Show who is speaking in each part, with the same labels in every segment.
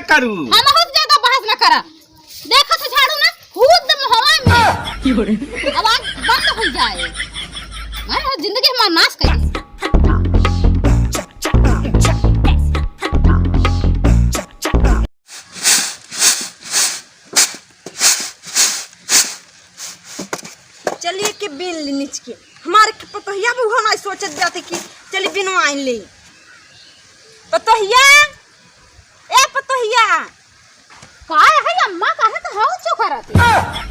Speaker 1: करू
Speaker 2: हम बहुत ज्यादा बहस न करा। देखो तो झाड़ू ना खुद हवा में आवाज बंद हो जाए। मैं जिंदगी हमारा नाश कर दी।
Speaker 3: चलिए के बिन नीच के हमारे पतोहिया भी होना सोचत जाते कि चली बिनो आइन ले पतोहिया ए पतोहिया
Speaker 2: काय है अम्मा काहे तो हाउ चोकराती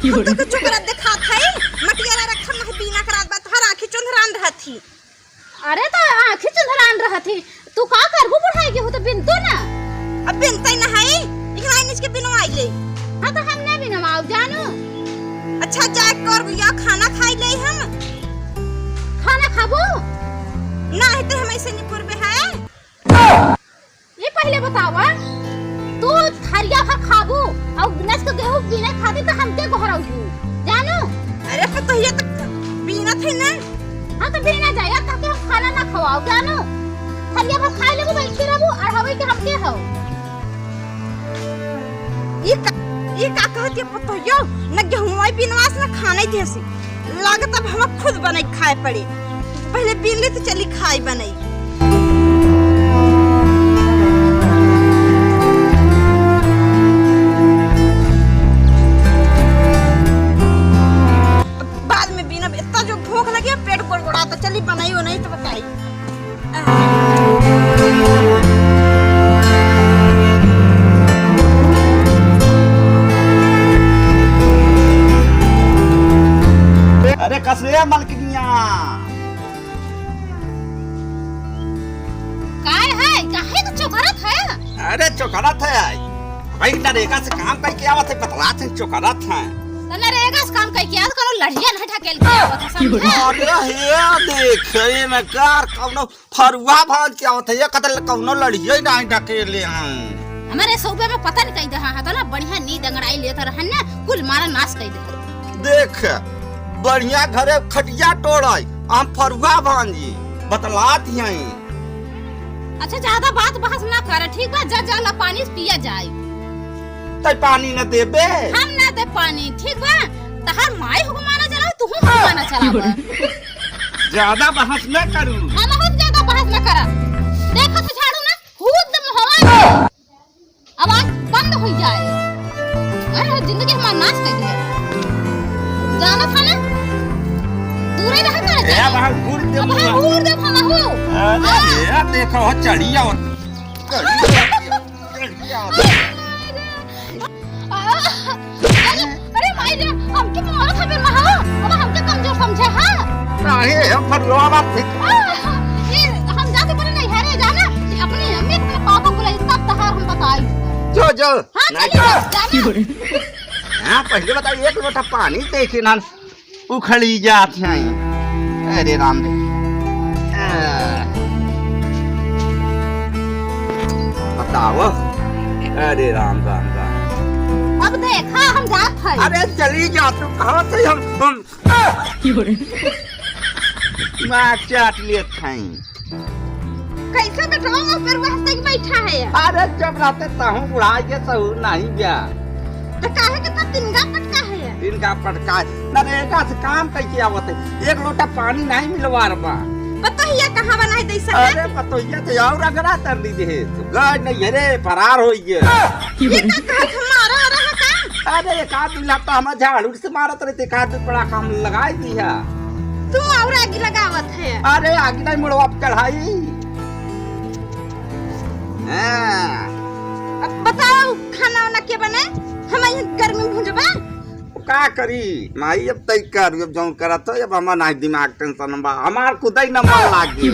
Speaker 3: हम तो चोकरा देखा थे मटियाला रखन में बिना करात बात हर आंखी चंद्रान रहती।
Speaker 2: अरे तो आंखें चंद्रान रहती तू का करबू पढ़ाई के हो तो बिन तो ना
Speaker 3: अब बिनते न है इखला नीच के बिनो आई ले।
Speaker 2: हां तो हम ना बिन माऊ जानू।
Speaker 3: अच्छा जाए कर या खाना खाई ले हम
Speaker 2: खाना खाबो
Speaker 3: ना है तो हम ऐसे निपुर में है।
Speaker 2: ये पहले बतावा तू थरिया भर खाबू और नस के गेहूं बिना खाती तो हमके गोहराऊ जानू।
Speaker 3: अरे पतोहिया तो बिना थे ना।
Speaker 2: हां तो बिना जाया ताकि हम खाना ना खवाओ जानू। थरिया भर खाई लेबू बैठी रहबू और हवे के हमके हो।
Speaker 3: ये का कहती है पतोहिया न गेहूं बिनवास न खाने थे से लागत अब हम खुद बनाई खाए पड़े। पहले बिन ले तो चली खाई बनाई। बाद में बिना इतना जो भूख लगी पेट गड़गड़ा तो चली बनाई हो नहीं तो बताई।
Speaker 1: अरे कसरे मलकिनिया
Speaker 2: काय है काहे तो चोकरत है।
Speaker 1: अरे चौकरत है भाई नरेगा से काम करके आवत है बतला से चौकरत है
Speaker 2: तने रेगा से काम कई किया करो लड़िया नहीं ढकेल के आवत है समझे।
Speaker 1: अरे हे देख ये में कार कौनो फरुआ भाज के आवत है ये कतल कौनो लड़िए नहीं ढकेले हम।
Speaker 2: हमारे सूबे में पता नहीं कई दहा है तो ना बढ़िया नींद अंगड़ाई लेत रहन ना कुल मारा नाश कई दे।
Speaker 1: देख बढ़िया घरे खटिया तोड़ाई हम फरुआ भांजी बतलात यहीं।
Speaker 2: अच्छा ज्यादा बात बहस ना कर ठीक बा जा जा ला पानी पिया जाए।
Speaker 1: तै पानी न देबे
Speaker 2: हम ना दे पानी ठीक बा तहार माई हुकमाना चलाओ तू हुकमाना चलाओ।
Speaker 1: ज्यादा बहस न करू
Speaker 2: हम बहुत ज्यादा बहस ना करा। देखो तो झाड़ू ना खुद हवा में आवाज बंद हो जाए। मैं जिंदगी हमारा नाश कर दिया। जाना था ना दूर ही रहा कर
Speaker 1: ए वहां गुड़ दे
Speaker 2: अब हम दूर दे हम हो।
Speaker 1: अरे ये देखो चढ़ी आओ
Speaker 2: अरे भाई रे हमके मारा था फिर महा अब हमके कमजोर समझे हां
Speaker 1: नहीं हम फरुआ बात थी।
Speaker 2: ये हम जाते पर नहीं है रे जाना अपनी अम्मी के पापा को ले तब तहार हम बताई
Speaker 1: जो
Speaker 2: हां चलिए जाना।
Speaker 1: हां पहले बताओ एक लोटा पानी देखे ना उखड़ी जात है। अरे राम रे बताओ अरे राम राम राम।
Speaker 2: अब देखा हम जात है।
Speaker 1: अरे चली जा तू कहाँ से हम मैं चाट लिए थे
Speaker 3: कैसे बैठा फिर वैसे ही बैठा है।
Speaker 1: अरे जब रहते तहूँ बुढ़ाई के सहूर नहीं गया
Speaker 3: तो काहे के तो तिनगा पटका है।
Speaker 1: इनका पटका नरेगा से काम कैसे आवत है एक लोटा पानी नहीं मिलवा रहा।
Speaker 3: पतोहिया कहाँ बनाई दे सका।
Speaker 1: अरे पतोहिया तो और अगरा कर लीजिए गाय नहीं रे फरार हो गया।
Speaker 3: ये का कहत मारा रहा का।
Speaker 1: अरे एक आदमी लगता हम झाड़ू से मारत रहते एक आदमी बड़ा काम लगाई दिया।
Speaker 3: तू और आगे लगावत है।
Speaker 1: अरे आगे नहीं मुड़वा चढ़ाई।
Speaker 3: अब बताओ खाना वाना के बने हम गर्मी में भुंजबा
Speaker 1: का करी माई अब तय कर अब जो करत हो अब हमार नहीं दिमाग टेंशन बा हमार खुदै न मन लागी।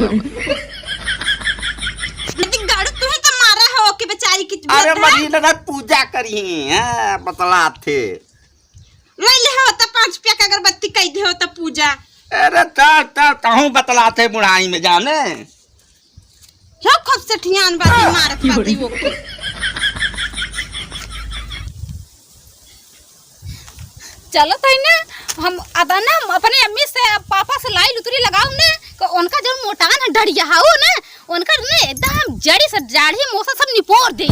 Speaker 3: लेकिन गाड़ू तू ही तो मारा हो के बेचारी की।
Speaker 1: अरे मरी न पूजा करी हैं बतला थे
Speaker 3: ले ले हो त 5 रुपया का अगरबत्ती कई दे हो त पूजा।
Speaker 1: अरे ता कहूं बतला थे बुढ़ाई में जाने
Speaker 3: क्यों खूब से ठियान बाती मारत बाती वो के।
Speaker 2: चलो तो ना हम अब ना अपने अम्मी से पापा से लाई लुतरी लगाऊ ना उनका जो मोटान है डड़िया हाउ ना उनकर ने एकदम जड़ी से जाड़ी मोसा सब निपोर दे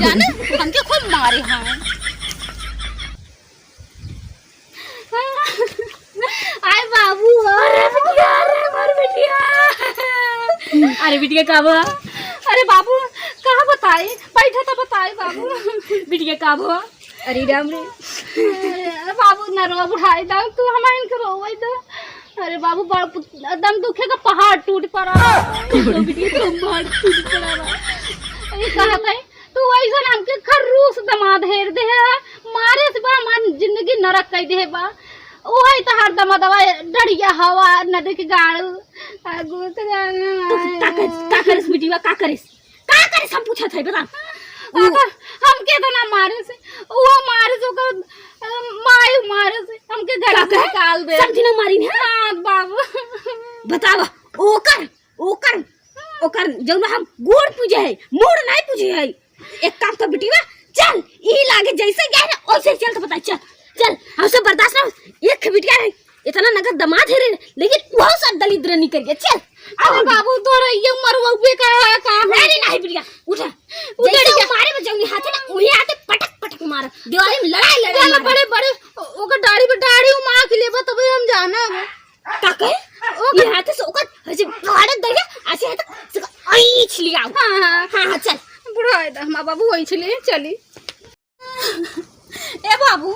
Speaker 2: जाने हमके खूब मारे हैं। आय बाबू अरे बिटिया अरे बिटिया का बा अरे बाबू कहाँ बताए बैठा था बताए बाबू बिटिया का बा अरे राम रे अरे बाबू न रो बुढ़ाई दम तू हमारे इनके रोवई दो अरे बाबू दम दुखे का पहाड़ टूट पड़ा बिटिया पहाड़ टूट पड़ा ये कहा था तू ऐसा हमके खरूस दमाद हेर दे मारे से बा हमार जिंदगी नरक कर दे बा ओही तो हर दमा दवा डरिया हवा नदी के गाड़ू आगू तो का करिस बिटिया का करिस हम पूछा थे बता हमके तो ना मारे से वो मारे से को माय मारे से हमके घर से निकाल दे समझी ना मारी ने हां बाबू बतावा ओकर जब हम गोड़ पूजे है मोड़ नहीं पूजे है एक काम कर बिटिया चल ई लागे जैसे गए ना वैसे चल तो पता चल हमसे बर्दाश्त ना एक बिटिया है इतना नगद दमाद है लेकिन वो सब दलिद्र नहीं करिए चल अरे बाबू तोरा ये मरवावे का है काम नहीं बिटिया उठा जैसे मारे में जंगली हाथ है ना वही आते पटक मार दीवार में लड़ाई बड़े ओकर दाढ़ी पे दाढ़ी उमा के लेबा तबे हम जाना का कहे ये हाथ से ओकर हजे गाड़े दे ऐसे है तो आई छिली आओ हां चल बुढ़ाए दा मां बाबू वही छिली चली ए बाबू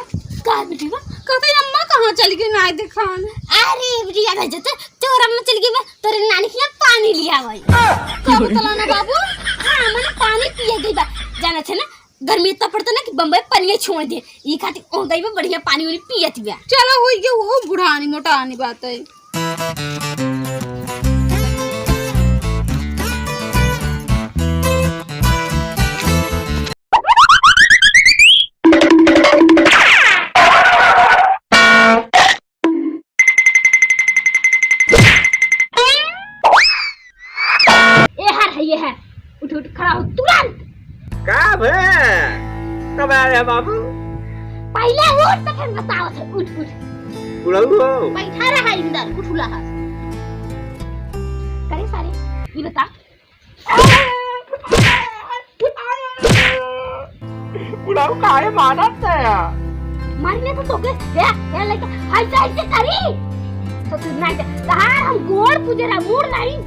Speaker 2: का बिटिया कहते अम्मा कहां चली गई ना दिखान अरे बिटिया रह जते तोर अम्मा चली गई तोरे नानी के पानी लिया भाई का बतला ना बाबू हां मैंने पानी पिए गई बा जाना छे ना गर्मी इतना पड़ता ना कि बम्बई पानी छोड़ दे ई खाती ओ गई में बढ़िया पानी वाली पियत बा चलो होई के वो बुढ़ानी मोटानी बात है ये है उठ खड़ा हो तुरंत
Speaker 1: का भे कब आ रहे बाबू
Speaker 2: पहले उठ तो फिर बताओ से उठ
Speaker 1: बुढ़ऊ हो
Speaker 2: बैठा रहा इंदर उठुला है करे सारे ये बता
Speaker 1: बुढ़ऊ काहे मारत है
Speaker 2: मारने तो तोके या लेके ऐसे करी तो तू नहीं कहां हम गोड़ पूजे रहा मूड नहीं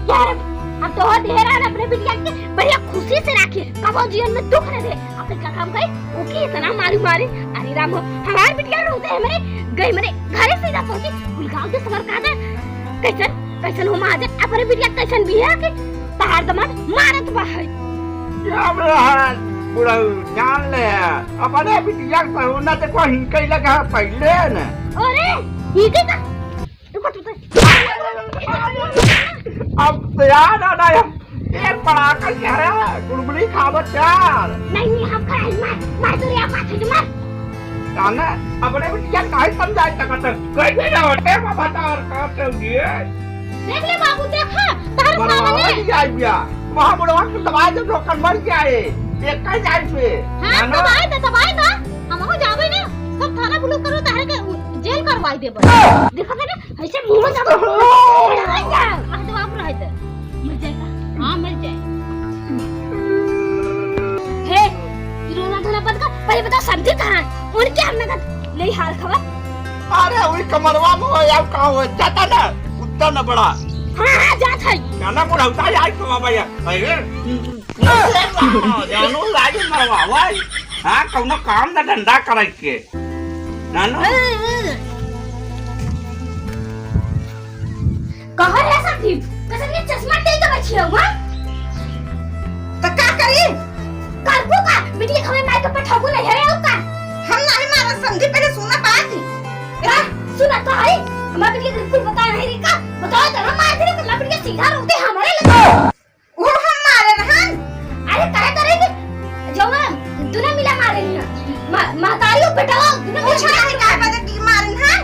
Speaker 2: यार अब तो ढेरा ना अपने बिटिया के बढ़िया खुशी से रखे कबो जीवन में दुख न दे अपने का काम करे ओके इतना मारी अरे राम हमार बिटिया रोते है मेरे घरे से जा पहुंची गुलगांव के सबर का दे कैसन हो माजे अपने बिटिया कैसन भी है कि तहार दमाद मारत बा है
Speaker 1: राम रहन बुढ़ऊ जान ले अपने बिटिया को होना तो कोई हिंकई लगा पहले न
Speaker 2: अरे ही के का
Speaker 1: अब याद आ रहा है एक बड़ा कर यार गुलगुली खावत यार
Speaker 2: नहीं हम खाए मार तो रे माथे मार
Speaker 1: जाना अपने बिटिया काहे समझाई तक कैसे ना होते बता और करते होंगे
Speaker 2: देख ले बाबू देखा तार सामने
Speaker 1: नहीं जाए बिया वहां बुढ़वा को दवाई दे रोकन मर गया है एक कई जाए पे
Speaker 2: हां दवाई दा हम हो जावे ना सब थाना पुलिस करो तारे के जेल करवाई दे देखा ना ऐसे मुंह जा तो आप रहते मर जाएगा हां मर जाए हे रोना धोना बंद कर पहले बता समझे कहां और क्या नगद ले हाल खबर
Speaker 1: अरे वही कमरवा में हो या का हो जाता ना उत्तर न बड़ा
Speaker 2: हां जात है
Speaker 1: जाना बुढ़ा उतार आई तो भैया अरे जानू लागे मरवा भाई हां कौनो काम ना धंधा करे के नानो
Speaker 2: कहां है संदीप कसम ये चश्मा दे के बचियो हां
Speaker 3: तो का करी
Speaker 2: करबो का बिटिया हमें मार के पठाबो नहीं है का
Speaker 3: हम नहीं मारा समझी पहले सुना बात
Speaker 2: का सुना तो है हमारे बिटिया को कुछ बता नहीं का बताओ तो हम मार दे तो बिटिया सीधा रोते हमारे लगे
Speaker 3: वो हम मारे रहन
Speaker 2: अरे काय करेंगे जो दुना मिला मारे ना मातारियो बेटाओ दुना
Speaker 3: पूछा है काय पता की मारन हन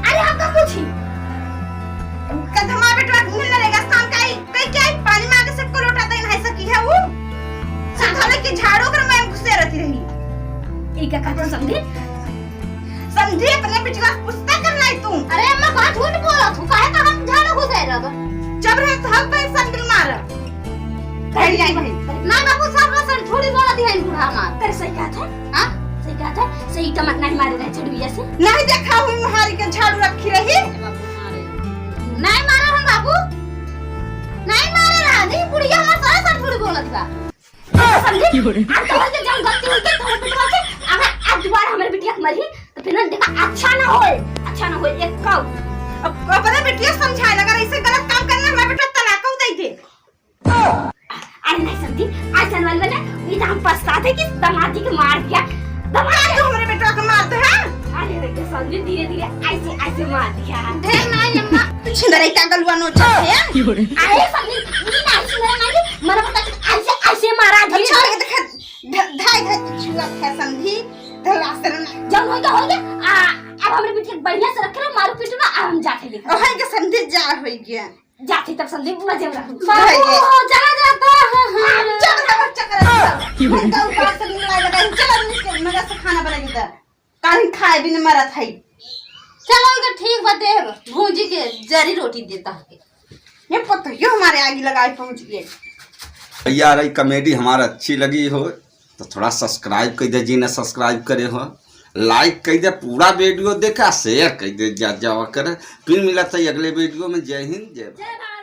Speaker 2: अरे हम का पूछी
Speaker 3: कदमा बेटा घूमने लगेगा शाम का कई क्या पानी मांगे सबको लौटाता ही नहीं सकी है वो साधारण की झाड़ू कर मैं गुस्से रहती रही
Speaker 2: एक का समझे
Speaker 3: समझे अपने पिछला पुस्तक करना है तू
Speaker 2: अरे अम्मा बात झूठ बोला तू काहे का हम झाड़ू घुसे रहा
Speaker 3: जब रहे तो हक पे संगल मार कह जाई भाई
Speaker 2: ना बाबू साहब ना सर थोड़ी बोला दी है बूढ़ा हमार
Speaker 3: तेरे सही कहा था
Speaker 2: हां सही कहा था सही टमक नहीं मारे रहे चढ़िया से
Speaker 3: नहीं देखा हुई मुहारी के झाड़ू रखी रही
Speaker 2: नहीं मारा हम बाबू नहीं मारे रहा नहीं बुढ़िया हमार सारा सर थोड़ी बोला दी बा समझे अब तो जे जब गलती हुई के तोड़ पिटवा के अगर आज दोबारा हमारे बिटिया के मरी तो फिर ना देखा अच्छा ना होए एक काऊ
Speaker 3: अब अपने बेटिया समझाए अगर ऐसे गलत काम करना हमारे बेटा तलाक दे दे
Speaker 2: अरे नहीं समझी आज जनवल बने ये हम पछताते कि दमादी के मार दिया
Speaker 3: दमाद तो हमारे बेटा को मार दे हां
Speaker 2: अरे बेटे समझी धीरे ऐसे मार दिया ढेर नहीं अम्मा
Speaker 3: छिंदरे का गलवा नोच है
Speaker 2: अरे समझी ये नहीं सुना नहीं मरा पता ऐसे मारा
Speaker 3: छोड़ के देख ढाई छुआ है समझी धलासर
Speaker 2: जब हो गया अब हमरे बिटिया बढ़िया से रखे ना मारू पीटू ना अब हम जाके देखा
Speaker 3: ओ है के समझी जा हो गया
Speaker 2: जाके तब समझी मजे में रहूं
Speaker 3: बाबू,
Speaker 2: चला जाता
Speaker 3: चल बच्चा कर मैं तो ऊपर से मिला लगा चल इसके मगर से खाना बनाएगी तो काहे खाए बिन मरा थाई
Speaker 2: चलो इधर ठीक बात है भूंजी के जरी रोटी देता है
Speaker 3: ये पता यो हमारे आगे लगाए पहुंच गए
Speaker 1: यार ये कॉमेडी हमारा अच्छी लगी हो तो थोड़ा सब्सक्राइब कर दे जी ने सब्सक्राइब करे हो लाइक कर दे पूरा वीडियो देखा शेयर कर दे जा कर फिर मिला था अगले वीडियो में। जय हिंद जय भारत।